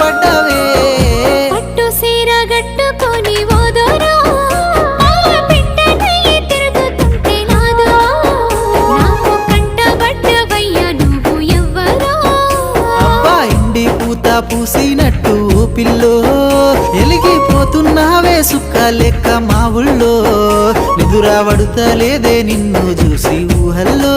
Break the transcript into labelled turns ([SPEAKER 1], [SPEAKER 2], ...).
[SPEAKER 1] పడ్డవే
[SPEAKER 2] పట్టు సీర గట్టుకొని ఓదోరా పెట్టనయ్యి తిరుగుతుంటే నాదో నాకు కంటబడ్డవయ్యా నువ్వు ఎవ్వరో
[SPEAKER 1] అబ్బా ఇండి పూత పూసినట్టు పిల్లో ఎలిగిపోతున్నావే సుక్క లెక్క మా ఊళ్ళో నిదురా పడుతలేదే నిన్ను చూసి ఊహల్లో